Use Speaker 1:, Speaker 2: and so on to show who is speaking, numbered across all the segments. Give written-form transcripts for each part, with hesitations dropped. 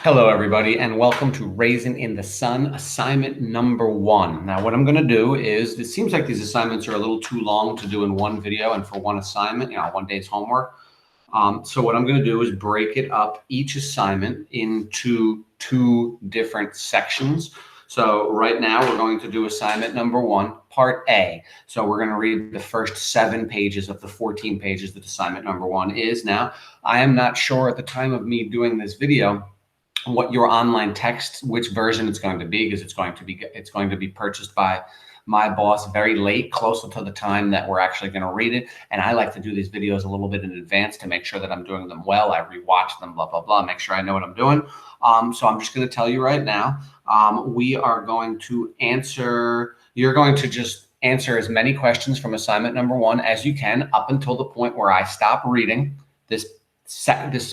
Speaker 1: Hello, everybody, and welcome to Raisin in the Sun, assignment number 1. Now, what I'm going to do is, it seems like these assignments are a little too long to do in one video and for one assignment, one day's homework. So what I'm going to do is break it up, each assignment, into 2 different sections. So right now we're going to do assignment number 1, part A. So we're going to read the first 7 pages of the 14 pages that assignment number 1 is. Now, I am not sure at the time of me doing this video what your online text, which version it's going to be, because it's going to be purchased by my boss very late, closer to the time that we're actually going to read it. And I like to do these videos a little bit in advance to make sure that I'm doing them well. I rewatch them, blah, blah, blah, make sure I know what I'm doing. So I'm just going to tell you right now, we are going to answer, you're going to just answer as many questions from assignment number 1 as you can up until the point where I stop reading this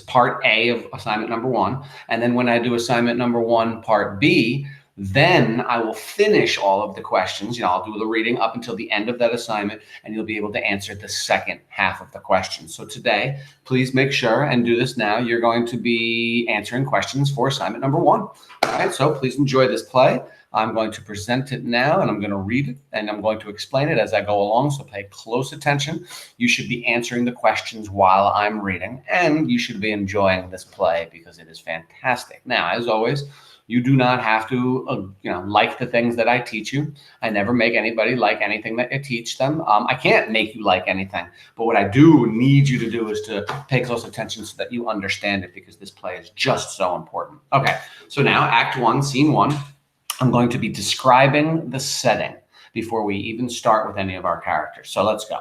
Speaker 1: part A of assignment number 1. And then when I do assignment number 1, part B, then I will finish all of the questions. I'll do the reading up until the end of that assignment, and you'll be able to answer the second half of the questions. So today, please make sure and do this now. You're going to be answering questions for assignment number 1. All right, so please enjoy this play. I'm going to present it now, and I'm going to read it, and I'm going to explain it as I go along, so pay close attention. You should be answering the questions while I'm reading, and you should be enjoying this play because it is fantastic. Now, as always, you do not have to like the things that I teach you. I never make anybody like anything that I teach them. I can't make you like anything, but what I do need you to do is to pay close attention so that you understand it, because this play is just so important. Okay, so now Act 1, Scene 1. I'm going to be describing the setting before we even start with any of our characters. So let's go.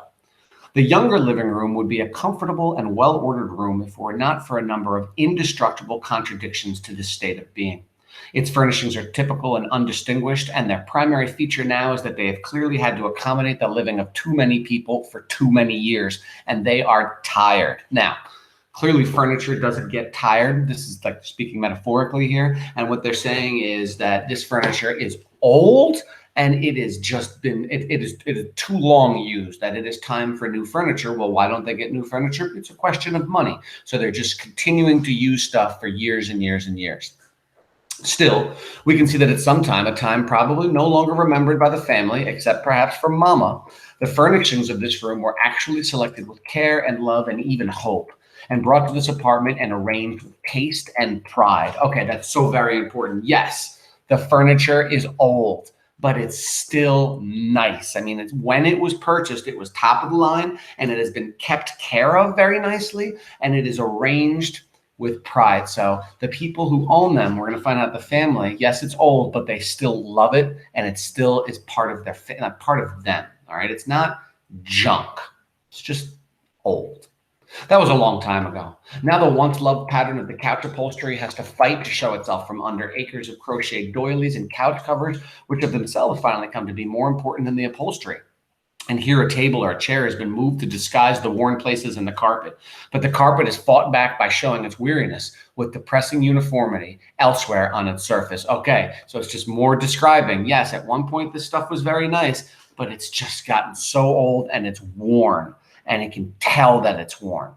Speaker 1: The younger living room would be a comfortable and well-ordered room if it were not for a number of indestructible contradictions to this state of being. Its furnishings are typical and undistinguished, and their primary feature now is that they have clearly had to accommodate the living of too many people for too many years, and they are tired. Now, clearly, furniture doesn't get tired. This is like speaking metaphorically here. And what they're saying is that this furniture is old and it has just been, it is too long used, that it is time for new furniture. Well, why don't they get new furniture? It's a question of money. So they're just continuing to use stuff for years and years and years. Still, we can see that at some time, a time probably no longer remembered by the family, except perhaps for Mama, the furnishings of this room were actually selected with care and love and even hope, and brought to this apartment and arranged with taste and pride. Okay, that's so very important. Yes, the furniture is old, but it's still nice. I mean, when it was purchased, it was top of the line, and it has been kept care of very nicely, and it is arranged with pride. So the people who own them, we're going to find out the family, yes, it's old, but they still love it, and it still is part of their part of them. All right, it's not junk. It's just old. That was a long time ago. Now the once loved pattern of the couch upholstery has to fight to show itself from under acres of crocheted doilies and couch covers, which of themselves finally come to be more important than the upholstery. And here a table or a chair has been moved to disguise the worn places in the carpet. But the carpet is fought back by showing its weariness with depressing uniformity elsewhere on its surface. Okay, so it's just more describing. Yes, at one point this stuff was very nice, but it's just gotten so old and it's worn, and it can tell that it's worn.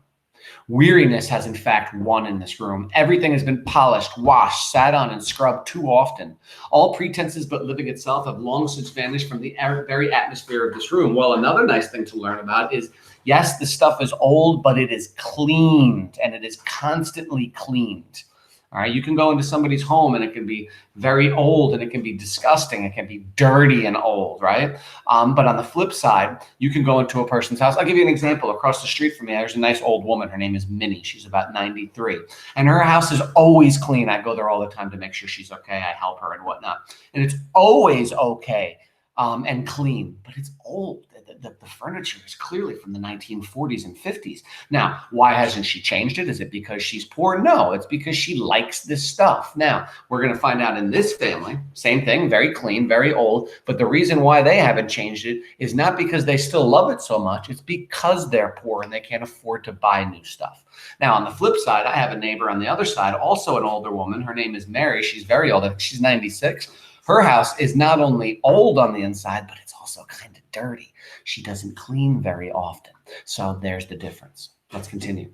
Speaker 1: Weariness has in fact won in this room. Everything has been polished, washed, sat on, and scrubbed too often. All pretenses but living itself have long since vanished from the very atmosphere of this room. Well, another nice thing to learn about is, yes, the stuff is old, but it is cleaned, and it is constantly cleaned. All right, you can go into somebody's home and it can be very old and it can be disgusting. It can be dirty and old, right? But on the flip side, you can go into a person's house. I'll give you an example. Across the street from me, there's a nice old woman. Her name is Minnie. She's about 93. And her house is always clean. I go there all the time to make sure she's okay. I help her and whatnot. And it's always okay and clean, but it's old. The furniture is clearly from the 1940s and 50s. Now, why hasn't she changed it? Is it because she's poor? No, it's because she likes this stuff. Now, we're going to find out in this family, same thing, very clean, very old. But the reason why they haven't changed it is not because they still love it so much. It's because they're poor and they can't afford to buy new stuff. Now, on the flip side, I have a neighbor on the other side, also an older woman. Her name is Mary. She's very old. She's 96. Her house is not only old on the inside, but it's also kind of dirty. She doesn't clean very often. So there's the difference. Let's continue.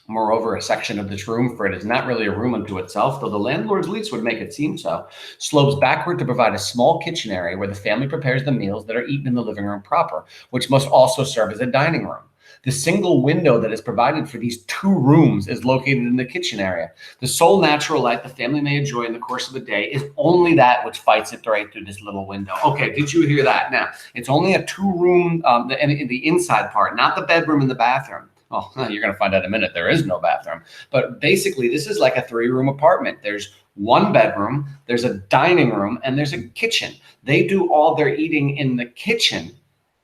Speaker 1: Moreover, a section of this room, for it is not really a room unto itself, though the landlord's lease would make it seem so, slopes backward to provide a small kitchen area where the family prepares the meals that are eaten in the living room proper, which must also serve as a dining room. The single window that is provided for these two rooms is located in the kitchen area. The sole natural light the family may enjoy in the course of the day is only that which fights it right through this little window. Okay, did you hear that? Now, it's only a two-room, the inside part, not the bedroom and the bathroom. Oh, you're going to find out in a minute there is no bathroom. But basically, this is like a three-room apartment. There's one bedroom, there's a dining room, and there's a kitchen. They do all their eating in the kitchen.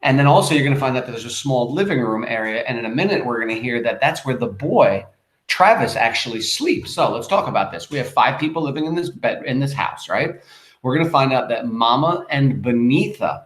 Speaker 1: And then also you're going to find that there's a small living room area. And in a minute, we're going to hear that that's where the boy, Travis, actually sleeps. So let's talk about this. We have 5 people living in this house, right? We're going to find out that Mama and Benita,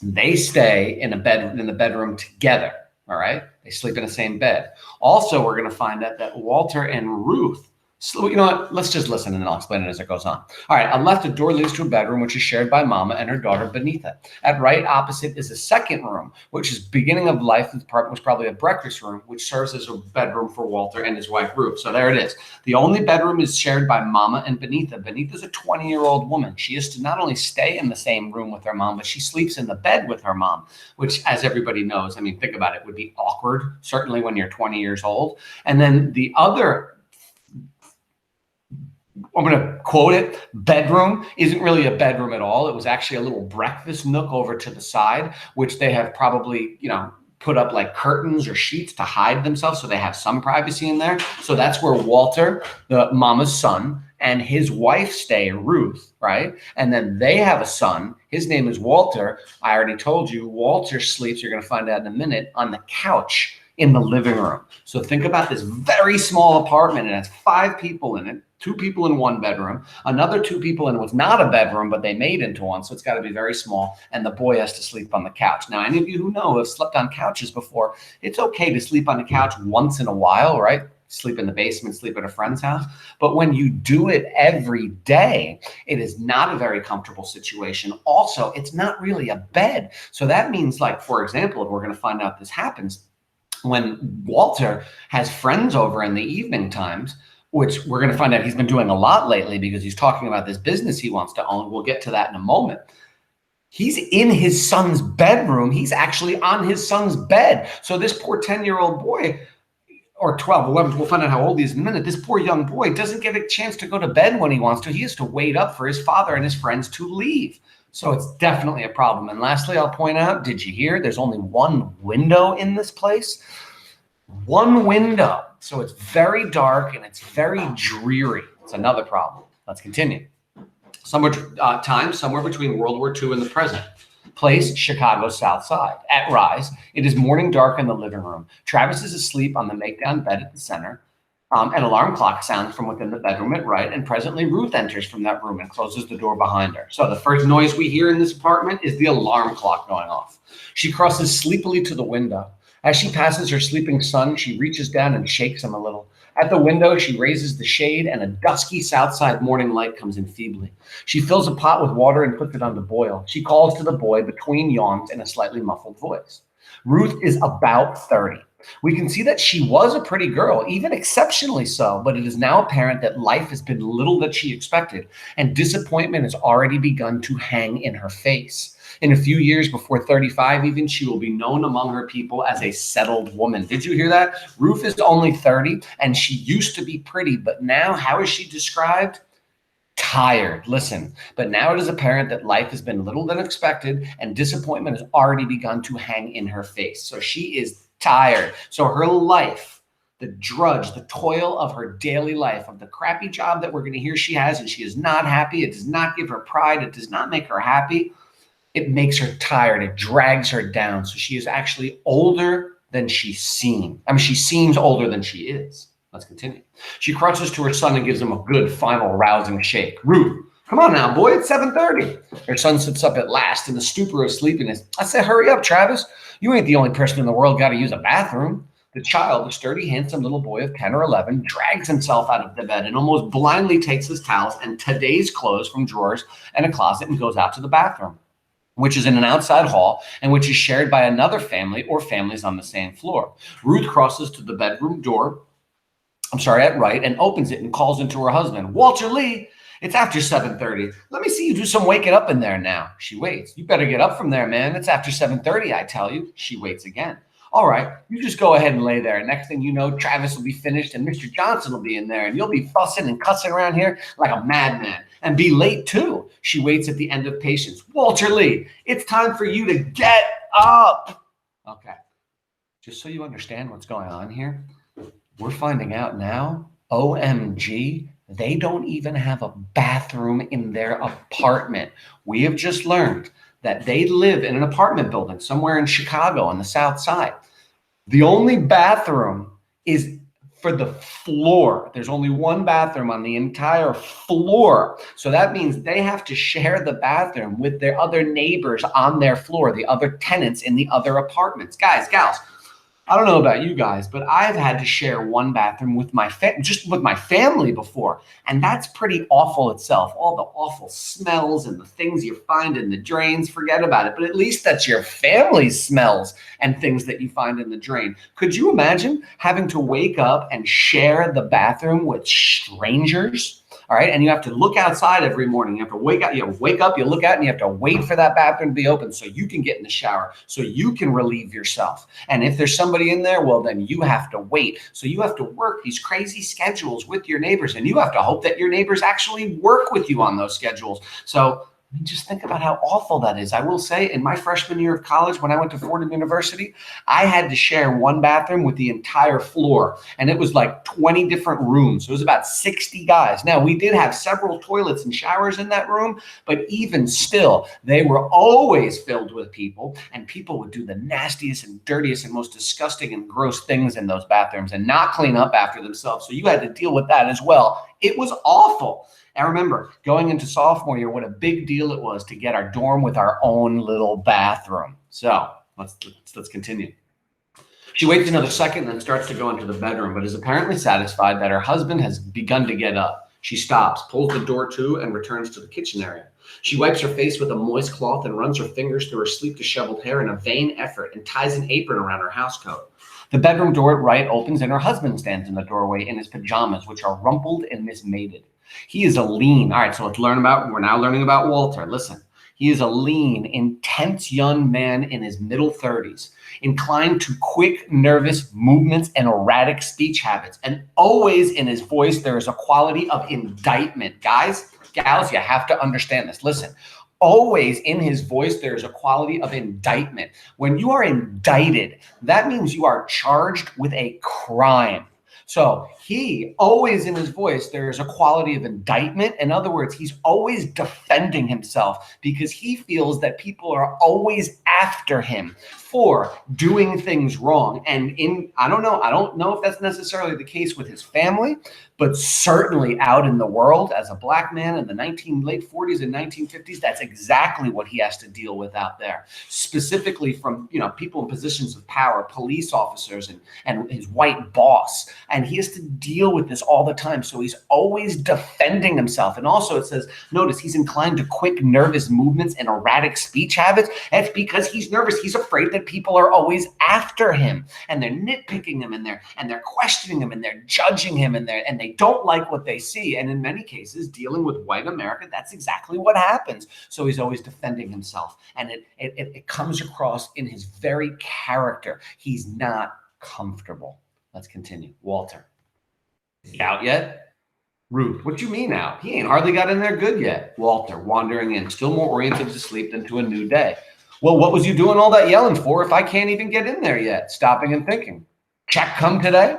Speaker 1: they stay in the bedroom together. All right. They sleep in the same bed. Also, we're going to find out that Walter and Ruth, so, you know what? Let's just listen and then I'll explain it as it goes on. All right. On left, a door leads to a bedroom, which is shared by Mama and her daughter, Benita. At right opposite is a second room, which is beginning of life. The apartment was probably a breakfast room, which serves as a bedroom for Walter and his wife, Ruth. So there it is. The only bedroom is shared by Mama and Benita. Benita's a 20-year-old woman. She is to not only stay in the same room with her mom, but she sleeps in the bed with her mom, which, as everybody knows, I mean, think about it, would be awkward, certainly when you're 20 years old. And then the other, I'm going to quote it, bedroom isn't really a bedroom at all. It was actually a little breakfast nook over to the side, which they have probably, put up like curtains or sheets to hide themselves. So they have some privacy in there. So that's where Walter, the mama's son, and his wife stay, Ruth, right? And then they have a son. His name is Walter. I already told you, Walter sleeps, you're going to find out in a minute, on the couch in the living room. So think about this very small apartment. It has 5 people in it, 2 people in one bedroom, another 2 people in what's not a bedroom, but they made into one. So it's got to be very small. And the boy has to sleep on the couch. Now, any of you who know have slept on couches before, it's okay to sleep on the couch once in a while, right? Sleep in the basement, sleep at a friend's house. But when you do it every day, it is not a very comfortable situation. Also, it's not really a bed. So that means, like, for example, if we're going to find out this happens, when Walter has friends over in the evening times, which we're going to find out he's been doing a lot lately because he's talking about this business he wants to own. We'll get to that in a moment. He's in his son's bedroom. He's actually on his son's bed. So this poor 10-year-old boy, or 12, 11, we'll find out how old he is in a minute. This poor young boy doesn't get a chance to go to bed when he wants to. He has to wait up for his father and his friends to leave. So it's definitely a problem. And lastly, I'll point out, did you hear there's only one window in this place? One window. So it's very dark and it's very dreary. It's another problem. Let's continue. Somewhere between World War II and the present. Place, Chicago's South Side. At rise, it is morning dark in the living room. Travis is asleep on the make-down bed at the center. An alarm clock sounds from within the bedroom at right, and presently Ruth enters from that room and closes the door behind her. So the first noise we hear in this apartment is the alarm clock going off. She crosses sleepily to the window. As she passes her sleeping son, she reaches down and shakes him a little. At the window, she raises the shade, and a dusky Southside morning light comes in feebly. She fills a pot with water and puts it on to boil. She calls to the boy between yawns in a slightly muffled voice. Ruth is about 30. We can see that she was a pretty girl, even exceptionally so, but it is now apparent that life has been little that she expected, and disappointment has already begun to hang in her face. In a few years, before 35 even, she will be known among her people as a settled woman. Did you hear that? Ruth is only 30, and she used to be pretty, but now, how is she described? Tired. Listen, but now it is apparent that life has been little than expected, and disappointment has already begun to hang in her face. So she is tired. So her life, the drudge, the toil of her daily life, of the crappy job that we're going to hear she has, and she is not happy. It does not give her pride. It does not make her happy. It makes her tired. It drags her down. So she is actually older than she seems. I mean, she seems older than she is. Let's continue. She crutches to her son and gives him a good, final, rousing shake. Ruth, come on now, boy. It's 7:30. Her son sits up at last in the stupor of sleepiness. I said, hurry up, Travis. You ain't the only person in the world got to use a bathroom. The child, a sturdy, handsome little boy of 10 or 11, drags himself out of the bed and almost blindly takes his towels and today's clothes from drawers and a closet and goes out to the bathroom, which is in an outside hall and which is shared by another family or families on the same floor. Ruth crosses to the bedroom door I'm sorry, at right, and opens it and calls into her husband. Walter Lee, it's after 7:30. Let me see you do some waking up in there now. She waits. You better get up from there, man. It's after 7:30, I tell you. She waits again. All right, you just go ahead and lay there. Next thing you know, Travis will be finished and Mr. Johnson will be in there, and you'll be fussing and cussing around here like a madman and be late too. She waits at the end of patience. Walter Lee, it's time for you to get up. Okay, just so you understand what's going on here, we're finding out now, OMG, they don't even have a bathroom in their apartment. We have just learned that they live in an apartment building somewhere in Chicago on the South Side. The only bathroom is for the floor. There's only one bathroom on the entire floor. So that means they have to share the bathroom with their other neighbors on their floor, the other tenants in the other apartments. Guys, gals, I don't know about you guys, but I've had to share one bathroom with my family before, and that's pretty awful itself. All the awful smells and the things you find in the drains, forget about it. But at least that's your family's smells and things that you find in the drain. Could you imagine having to wake up and share the bathroom with strangers? All right. And you have to look outside every morning. You have to wake up, you look out, and you have to wait for that bathroom to be open so you can get in the shower, so you can relieve yourself. And if there's somebody in there, well, then you have to wait. So you have to work these crazy schedules with your neighbors, and you have to hope that your neighbors actually work with you on those schedules. So just think about how awful that is. I will say, in my freshman year of college, when I went to Fordham University, I had to share one bathroom with the entire floor, and it was like 20 different rooms. So it was about 60 guys. Now, we did have several toilets and showers in that room, but even still, they were always filled with people, and people would do the nastiest and dirtiest and most disgusting and gross things in those bathrooms and not clean up after themselves. So you had to deal with that as well. It was awful. I remember going into sophomore year, what a big deal it was to get our dorm with our own little bathroom. So let's continue. She waits another second and then starts to go into the bedroom, but is apparently satisfied that her husband has begun to get up. She stops, pulls the door to, and returns to the kitchen area. She wipes her face with a moist cloth and runs her fingers through her sleep-disheveled hair in a vain effort and ties an apron around her housecoat. The bedroom door at right opens, and her husband stands in the doorway in his pajamas, which are rumpled and mismated. He is a lean. All right, so we're now learning about Walter. Listen, he is a lean, intense young man in his middle 30s, inclined to quick, nervous movements and erratic speech habits. And always in his voice, there is a quality of indictment. Guys, gals, you have to understand this. Listen, always in his voice, there's a quality of indictment. When you are indicted, that means you are charged with a crime. So he always in his voice, there's a quality of indictment. In other words, he's always defending himself because he feels that people are always after him for doing things wrong. And I don't know if that's necessarily the case with his family, but certainly out in the world as a black man in the late 40s and 1950s, that's exactly what he has to deal with out there. Specifically from, people in positions of power, police officers and his white boss. And he has to deal with this all the time. So he's always defending himself. And also it says, notice he's inclined to quick, nervous movements and erratic speech habits. That's because he's nervous. He's afraid that people are always after him and they're nitpicking him and they're questioning him and they're judging him and they don't like what they see. And in many cases, dealing with white America, that's exactly what happens. So he's always defending himself. And it comes across in his very character. He's not comfortable. Let's continue. Walter. Is he out yet? Ruth, what do you mean out? He ain't hardly got in there good yet. Walter, wandering in, still more oriented to sleep than to a new day. Well, what was you doing all that yelling for if I can't even get in there yet? Stopping and thinking. Check come today?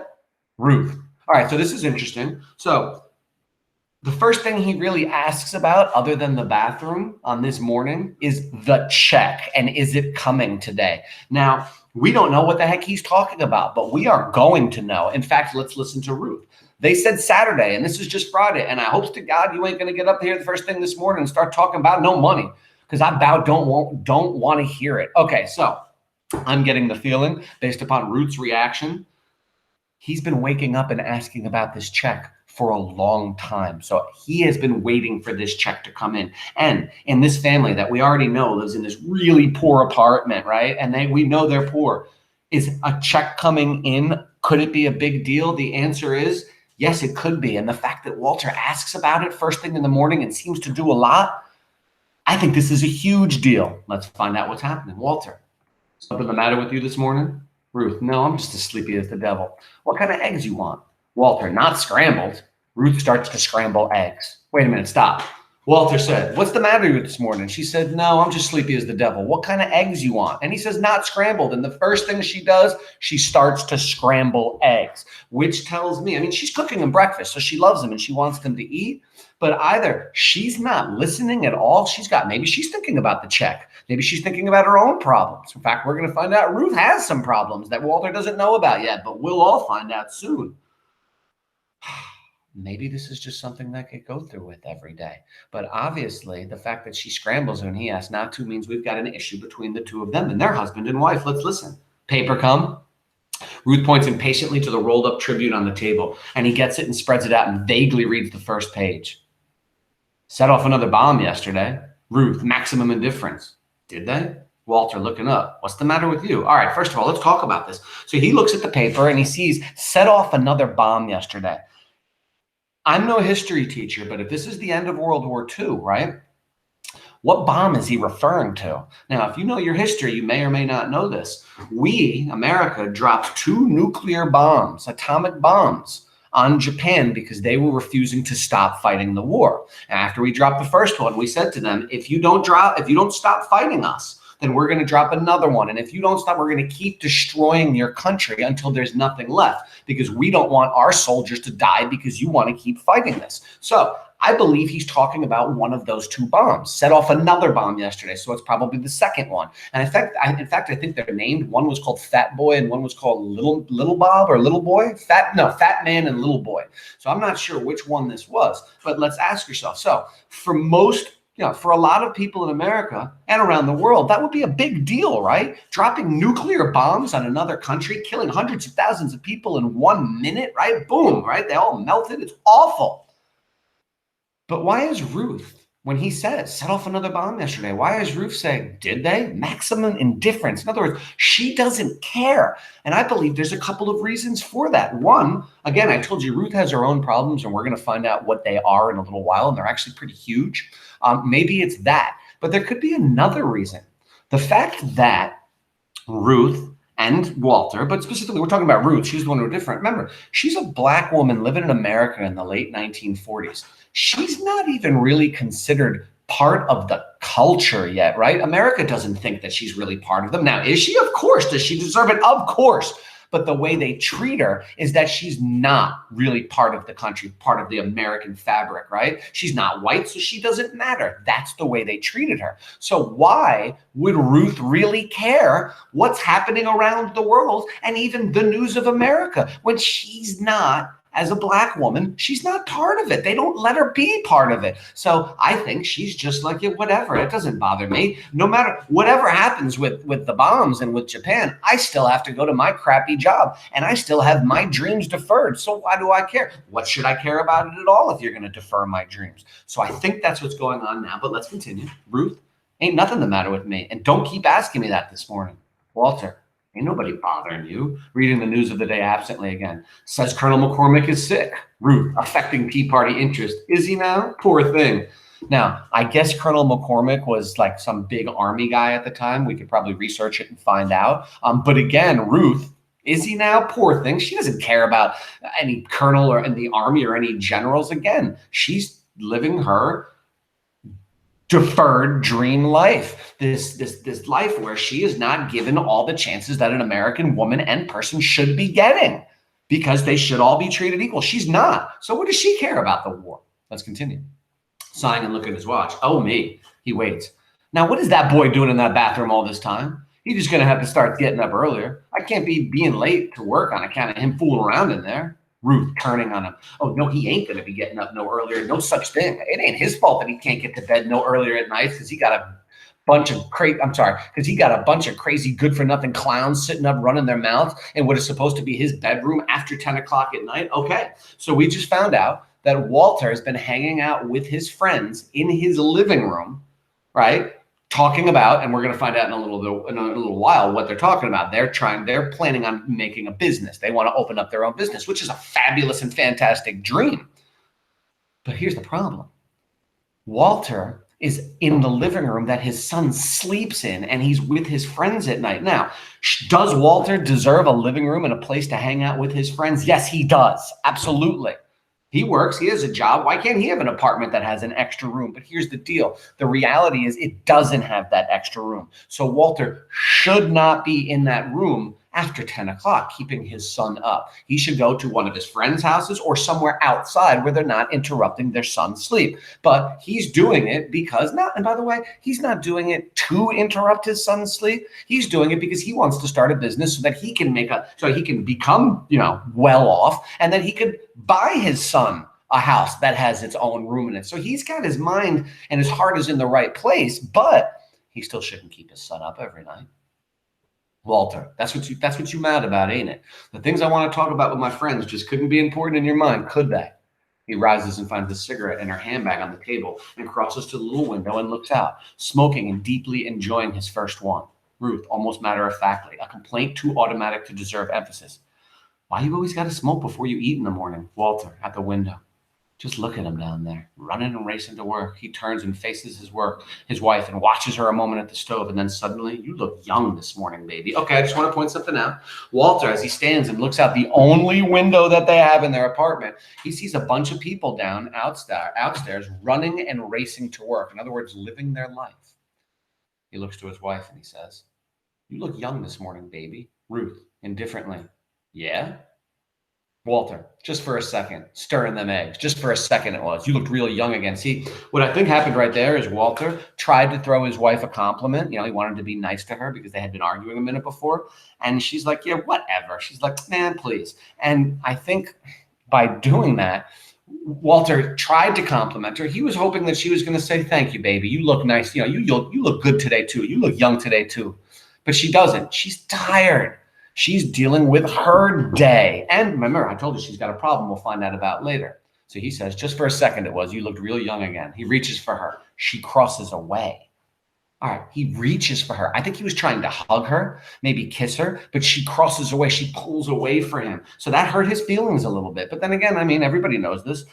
Speaker 1: Ruth. All right, so this is interesting. So the first thing he really asks about, other than the bathroom on this morning, is the check. And is it coming today? Now, we don't know what the heck he's talking about, but we are going to know. In fact, let's listen to Ruth. They said Saturday, and this is just Friday. And I hope to God you ain't going to get up here the first thing this morning and start talking about no money, because I don't want to hear it. Okay, so I'm getting the feeling, based upon Ruth's reaction, he's been waking up and asking about this check for a long time. So he has been waiting for this check to come in. And in this family that we already know lives in this really poor apartment, right? And we know they're poor. Is a check coming in? Could it be a big deal? The answer is Yes, it could be. And the fact that Walter asks about it first thing in the morning and seems to do a lot, I think this is a huge deal. Let's find out what's happening. Walter, something the matter with you this morning? Ruth, no, I'm just as sleepy as the devil. What kind of eggs you want? Walter, not scrambled. Ruth starts to scramble eggs. Wait a minute, stop. Walter said, what's the matter with you this morning? She said, no, I'm just sleepy as the devil. What kind of eggs you want? And he says, not scrambled. And the first thing she does, she starts to scramble eggs, which tells me, I mean, she's cooking them breakfast, so she loves them and she wants them to eat. But either she's not listening at all. Maybe she's thinking about the check. Maybe she's thinking about her own problems. In fact, we're going to find out Ruth has some problems that Walter doesn't know about yet, but we'll all find out soon. Maybe this is just something that I go through with every day. But obviously, the fact that she scrambles when he asks not to means we've got an issue between the two of them and their husband and wife. Let's listen. Paper come. Ruth points impatiently to the rolled up Tribune on the table, and he gets it and spreads it out and vaguely reads the first page. Set off another bomb yesterday. Ruth, maximum indifference. Did they? Walter, looking up. What's the matter with you? All right, first of all, let's talk about this. So he looks at the paper and he sees set off another bomb yesterday. I'm no history teacher, but if this is the end of World War II, right? What bomb is he referring to? Now, if you know your history, you may or may not know this. We, America, dropped 2 nuclear bombs, atomic bombs, on Japan because they were refusing to stop fighting the war. And after we dropped the first one, we said to them, if you don't stop fighting us, then we're going to drop another one. And if you don't stop, we're going to keep destroying your country until there's nothing left, because we don't want our soldiers to die because you want to keep fighting this. So I believe he's talking about one of those 2 bombs. Set off another bomb yesterday, so it's probably the second one. And in fact, I think they're named. One was called Fat Boy, and one was called Little Bob or Little Boy. Fat Man and Little Boy. So I'm not sure which one this was, but let's ask yourself. So for for a lot of people in America and around the world, that would be a big deal, right? Dropping nuclear bombs on another country, killing hundreds of thousands of people in 1 minute, right? Boom, right? They all melted. It's awful. But why is Ruth, when he says, set off another bomb yesterday, why is Ruth saying, did they? Maximum indifference. In other words, she doesn't care. And I believe there's a couple of reasons for that. One, again, I told you Ruth has her own problems, and we're going to find out what they are in a little while, and they're actually pretty huge. Maybe it's that. But there could be another reason. The fact that Ruth and Walter, but specifically we're talking about Ruth, she's the one who's different. Remember, she's a Black woman living in America in the late 1940s. She's not even really considered part of the culture yet, right? America doesn't think that she's really part of them. Now, is she? Of course. Does she deserve it? Of course. But the way they treat her is that she's not really part of the country, part of the American fabric, right? She's not white, so she doesn't matter. That's the way they treated her. So why would Ruth really care what's happening around the world and even the news of America when she's not? As a Black woman, she's not part of it. They don't let her be part of it. So I think she's just like, yeah, whatever. It doesn't bother me. No matter whatever happens with the bombs and with Japan, I still have to go to my crappy job and I still have my dreams deferred. So why do I care? What should I care about it at all if you're going to defer my dreams? So I think that's what's going on now. But let's continue. Ruth, ain't nothing the matter with me. And don't keep asking me that this morning. Walter. Ain't nobody bothering you. Reading the news of the day absently again. Says Colonel McCormick is sick. Ruth, affecting Tea Party interest. Is he now? Poor thing. Now, I guess Colonel McCormick was like some big army guy at the time. We could probably research it and find out. But again, Ruth, is he now? Poor thing. She doesn't care about any colonel or in the army or any generals. Again, she's living her deferred dream life, this life where she is not given all the chances that an American woman and person should be getting because they should all be treated equal. She's not. So what does she care about the war? Let's continue. Sighing and looking at his watch. Oh, me. He waits. Now, what is that boy doing in that bathroom all this time? He's just going to have to start getting up earlier. I can't be being late to work on account of him fooling around in there. Ruth turning on him. Oh, no, he ain't going to be getting up no earlier. No such thing. It ain't his fault that he can't get to bed no earlier at night because he got a bunch of crazy good-for-nothing clowns sitting up running their mouths in what is supposed to be his bedroom after 10 o'clock at night. Okay, so we just found out that Walter has been hanging out with his friends in his living room, right? talking about, and we're going to find out in a little while what they're talking about. They're planning on making a business. They want to open up their own business, which is a fabulous and fantastic dream. But here's the problem. Walter is in the living room that his son sleeps in, and he's with his friends at night. Now, does Walter deserve a living room and a place to hang out with his friends? Yes, he does. Absolutely. He works, he has a job. Why can't he have an apartment that has an extra room? But here's the deal. The reality is it doesn't have that extra room. So Walter should not be in that room after 10 o'clock, keeping his son up. He should go to one of his friends' houses or somewhere outside where they're not interrupting their son's sleep. But he's doing it because and by the way, he's not doing it to interrupt his son's sleep. He's doing it because he wants to start a business so that he can become, well off, and then he could buy his son a house that has its own room in it. So he's got his mind and his heart is in the right place, but he still shouldn't keep his son up every night. Walter, that's what you mad about, ain't it? The things I want to talk about with my friends just couldn't be important in your mind, could they? He rises and finds a cigarette in her handbag on the table and crosses to the little window and looks out, smoking and deeply enjoying his first one. Ruth, almost matter-of-factly, a complaint too automatic to deserve emphasis. Why you always got to smoke before you eat in the morning? Walter, at the window. Just look at him down there, running and racing to work. He turns and faces his wife, and watches her a moment at the stove. And then suddenly, you look young this morning, baby. Okay, I just want to point something out. Walter, as he stands and looks out the only window that they have in their apartment, he sees a bunch of people outstairs running and racing to work. In other words, living their life. He looks to his wife and he says, "You look young this morning, baby." Ruth, indifferently, "Yeah?" Walter, just for a second, stirring them eggs. Just for a second it was. You looked really young again. See, what I think happened right there is Walter tried to throw his wife a compliment. He wanted to be nice to her because they had been arguing a minute before. And she's like, "Yeah, whatever." She's like, "Man, please." And I think by doing that, Walter tried to compliment her. He was hoping that she was going to say, "Thank you, baby. You look nice. You look good today too. You look young today too." But she doesn't. She's tired. She's dealing with her day. And remember, I told you she's got a problem we'll find out about later. So he says, "Just for a second it was. You looked real young again." He reaches for her. She crosses away. All right, he reaches for her. I think he was trying to hug her, maybe kiss her, but she crosses away. She pulls away for him. So that hurt his feelings a little bit. But then again, everybody knows this.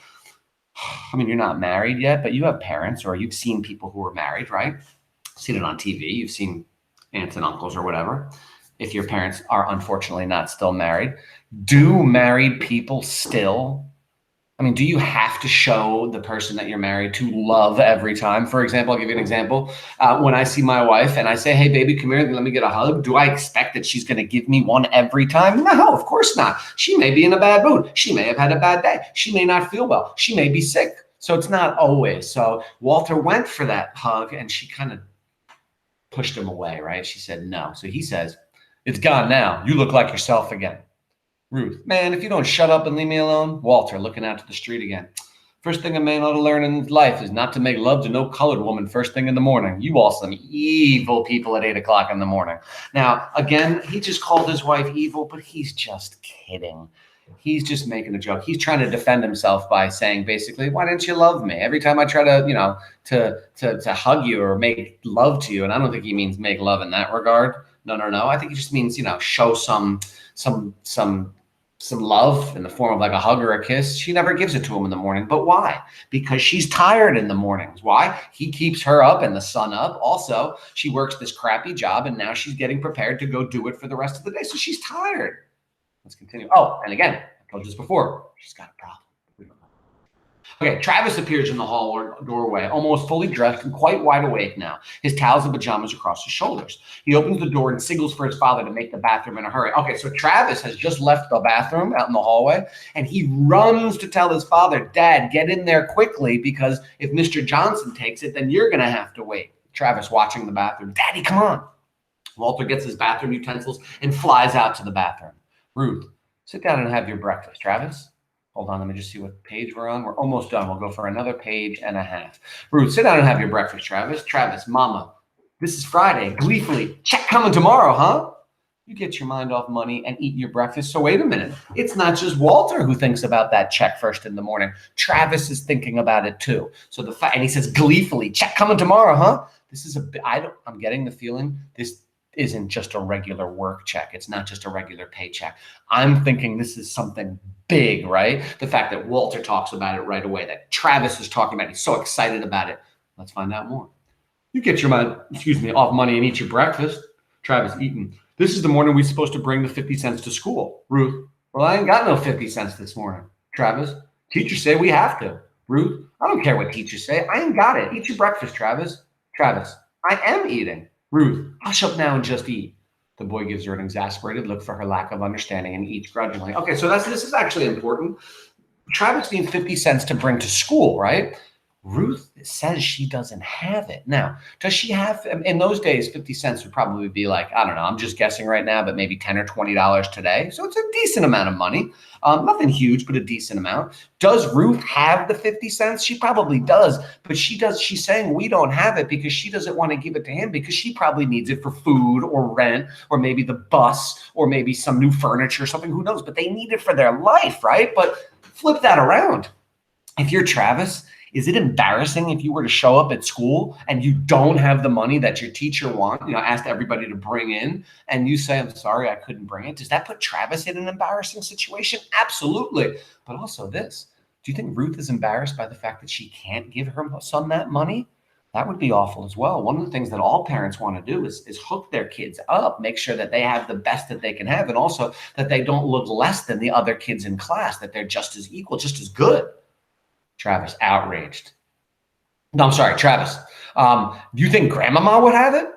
Speaker 1: You're not married yet, but you have parents, or you've seen people who are married, right? Seen it on TV. You've seen aunts and uncles or whatever. If your parents are unfortunately not still married, do married people still? Do you have to show the person that you're married to love every time? For example, I'll give you an example. When I see my wife and I say, "Hey, baby, come here, let me get a hug," do I expect that she's going to give me one every time? No, of course not. She may be in a bad mood. She may have had a bad day. She may not feel well. She may be sick. So it's not always. So Walter went for that hug and she kind of pushed him away, right? She said no. So he says, "It's gone now. You look like yourself again." Ruth, "Man, if you don't shut up and leave me alone." Walter, looking out to the street again. "First thing a man ought to learn in his life is not to make love to no colored woman first thing in the morning. You all some evil people at 8 o'clock in the morning." Now, again, he just called his wife evil, but he's just kidding. He's just making a joke. He's trying to defend himself by saying, basically, "Why didn't you love me? Every time I try to, to hug you or make love to you," and I don't think he means make love in that regard. No. I think he just means, show some love in the form of like a hug or a kiss. She never gives it to him in the morning. But why? Because she's tired in the mornings. Why? He keeps her up and the sun up. Also, she works this crappy job and now she's getting prepared to go do it for the rest of the day. So she's tired. Let's continue. Oh, and again, I told you this before. She's got a problem. Okay, Travis appears in the hall doorway, almost fully dressed and quite wide awake now, his towels and pajamas across his shoulders. He opens the door and signals for his father to make the bathroom in a hurry. Okay, so Travis has just left the bathroom out in the hallway, and he runs to tell his father, "Dad, get in there quickly, because if Mr. Johnson takes it, then you're going to have to wait." Travis watching the bathroom. "Daddy, come on." Walter gets his bathroom utensils and flies out to the bathroom. Ruth, sit down and have your breakfast. Travis? Hold on, let me just see what page we're on. We're almost done. We'll go for another page and a half. Ruth, sit down and have your breakfast, Travis. Travis, Mama, this is Friday. Gleefully, check coming tomorrow, huh? You get your mind off money and eat your breakfast. So wait a minute. It's not just Walter who thinks about that check first in the morning. Travis is thinking about it too. So and he says gleefully, check coming tomorrow, huh? This is I'm getting the feeling this isn't just a regular work check. It's not just a regular paycheck. I'm thinking this is something big, right? The fact that Walter talks about it right away, that Travis is talking about it, he's so excited about it. Let's find out more. You get your mind, off money and eat your breakfast. Travis eating. This is the morning we're supposed to bring the 50 cents to school. Ruth, well, I ain't got no 50 cents this morning. Travis, teachers say we have to. Ruth, I don't care what teachers say. I ain't got it. Eat your breakfast, Travis. Travis, I am eating. Ruth, hush up now and just eat. The boy gives her an exasperated look for her lack of understanding and eats grudgingly. Okay, so this is actually important. Travis needs 50 cents to bring to school, right? Ruth says she doesn't have it. Now, does she have, in those days, 50 cents would probably be like, I don't know, I'm just guessing right now, but maybe $10 or $20 today. So it's a decent amount of money. Nothing huge, but a decent amount. Does Ruth have the 50 cents? She probably does, but she's saying we don't have it because she doesn't want to give it to him because she probably needs it for food or rent or maybe the bus or maybe some new furniture or something, who knows, but they need it for their life, right? But flip that around. If you're Travis, is it embarrassing if you were to show up at school and you don't have the money that your teacher asked everybody to bring in, and you say, I'm sorry, I couldn't bring it? Does that put Travis in an embarrassing situation? Absolutely. But also this, do you think Ruth is embarrassed by the fact that she can't give her son that money? That would be awful as well. One of the things that all parents want to do is hook their kids up, make sure that they have the best that they can have, and also that they don't look less than the other kids in class, that they're just as equal, just as good. Travis, outraged. No, I'm sorry, Travis. Do you think grandmama would have it?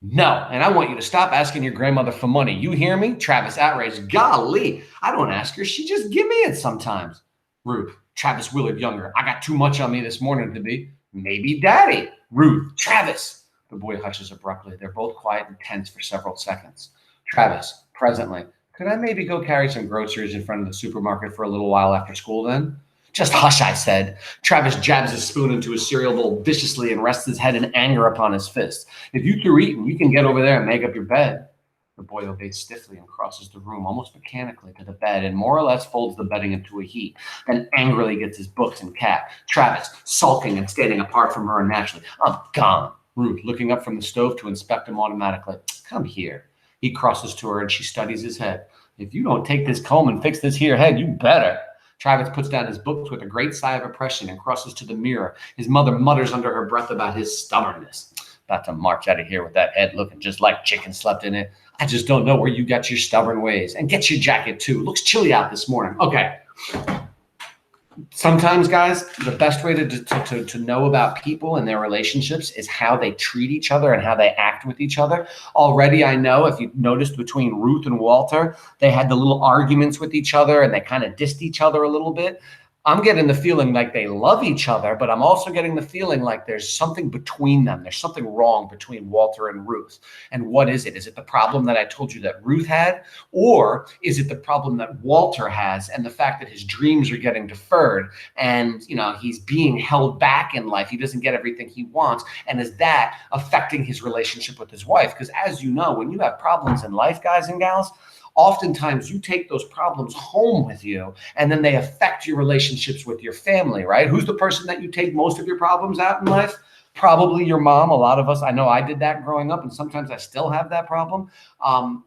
Speaker 1: No, and I want you to stop asking your grandmother for money. You hear me? Travis, outraged. Golly, I don't ask her. She just give me it sometimes. Ruth, Travis Willard Younger. I got too much on me this morning to be. Maybe daddy. Ruth, Travis. The boy hushes abruptly. They're both quiet and tense for several seconds. Travis, presently, could I maybe go carry some groceries in front of the supermarket for a little while after school then? Just hush, I said. Travis jabs his spoon into his cereal bowl viciously and rests his head in anger upon his fist. If you through eating, you can get over there and make up your bed. The boy obeys stiffly and crosses the room almost mechanically to the bed and more or less folds the bedding into a heap, then angrily gets his books and cap. Travis, sulking and standing apart from her unnaturally. I'm gone. Ruth, looking up from the stove to inspect him automatically. Come here. He crosses to her and she studies his head. If you don't take this comb and fix this here head, you better. Travis puts down his books with a great sigh of oppression and crosses to the mirror. His mother mutters under her breath about his stubbornness. About to march out of here with that head looking just like chicken slept in it. I just don't know where you got your stubborn ways. And get your jacket too. Looks chilly out this morning. Okay. Sometimes, guys, the best way to know about people and their relationships is how they treat each other and how they act with each other. Already, I know if you've noticed between Ruth and Walter, they had the little arguments with each other and they kind of dissed each other a little bit. I'm getting the feeling like they love each other, but I'm also getting the feeling like there's something between them. There's something wrong between Walter and Ruth. And what is it? Is it the problem that I told you that Ruth had? Or is it the problem that Walter has and the fact that his dreams are getting deferred and, he's being held back in life? He doesn't get everything he wants. And is that affecting his relationship with his wife? Because as you know, when you have problems in life, guys and gals, oftentimes you take those problems home with you and then they affect your relationships with your family, right? Who's the person that you take most of your problems out in life? Probably your mom. A lot of us, I know I did that growing up and sometimes I still have that problem.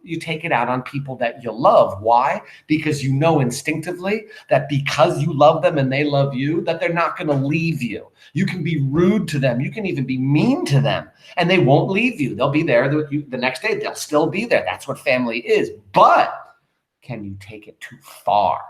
Speaker 1: You take it out on people that you love. Why? Because you know instinctively that because you love them and they love you, that they're not going to leave you. You can be rude to them. You can even be mean to them and they won't leave you. They'll be there with you the next day. They'll still be there. That's what family is. But can you take it too far?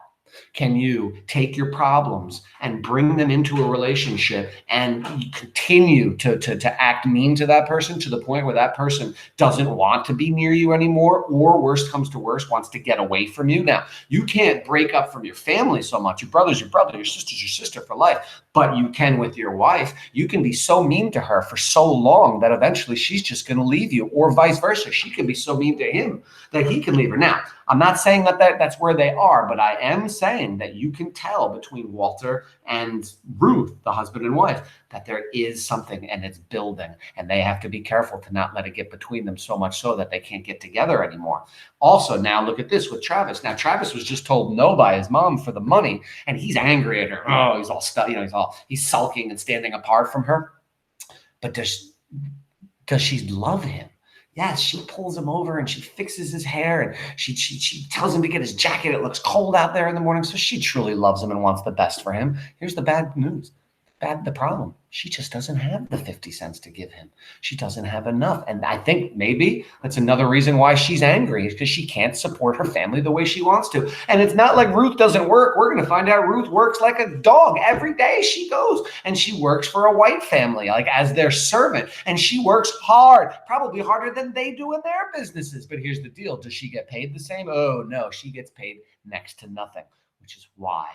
Speaker 1: Can you take your problems and bring them into a relationship and continue to act mean to that person to the point where that person doesn't want to be near you anymore, or worst comes to worst, wants to get away from you? Now, you can't break up from your family so much. Your brother's your brother, your sister's your sister for life, but you can with your wife. You can be so mean to her for so long that eventually she's just going to leave you, or vice versa. She can be so mean to him that he can leave her. Now, I'm not saying that's where they are, but I am saying that you can tell between Walter and Ruth, the husband and wife, that there is something and it's building, and they have to be careful to not let it get between them so much so that they can't get together anymore. Also, now look at this with Travis. Now, Travis was just told no by his mom for the money, and he's angry at her. Oh, he's all he's sulking and standing apart from her. But does she love him? Yes, she pulls him over and she fixes his hair, and she tells him to get his jacket. It looks cold out there in the morning. So she truly loves him and wants the best for him. Here's the bad news. The problem. She just doesn't have the 50 cents to give him. She doesn't have enough. And I think maybe that's another reason why she's angry, is because she can't support her family the way she wants to. And it's not like Ruth doesn't work. We're going to find out Ruth works like a dog. Every day she goes and she works for a white family, like as their servant. And she works hard, probably harder than they do in their businesses. But here's the deal. Does she get paid the same? Oh, no, she gets paid next to nothing, which is why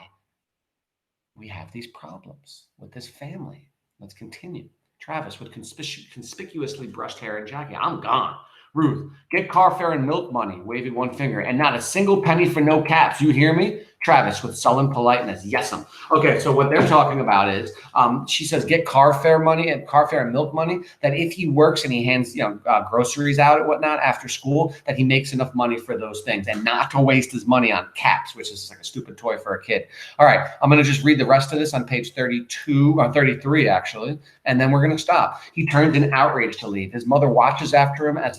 Speaker 1: we have these problems with this family. Let's continue. Travis with conspicuously brushed hair and jacket. I'm gone. Ruth, get car fare and milk money, waving one finger, and not a single penny for no caps. You hear me? Travis with sullen politeness. Yes'm. Okay, so what they're talking about is, she says, get car fare and milk money, that if he works and he hands groceries out and whatnot after school, that he makes enough money for those things, and not to waste his money on caps, which is like a stupid toy for a kid. All right, I'm going to just read the rest of this on page 33 actually, and then we're going to stop. He turns in outrage to leave. His mother watches after him as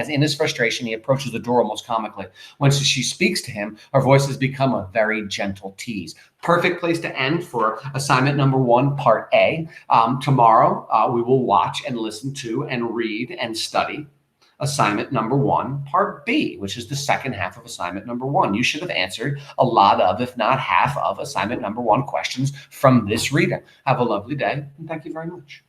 Speaker 1: in his frustration he approaches the door almost comically. When she speaks to him, her voice has become a very gentle tease. Perfect place to end for assignment number 1, part A. Tomorrow, we will watch and listen to and read and study assignment number 1, part B, which is the second half of assignment number 1. You should have answered a lot of, if not half of, assignment number 1 questions from this reading. Have a lovely day, and thank you very much.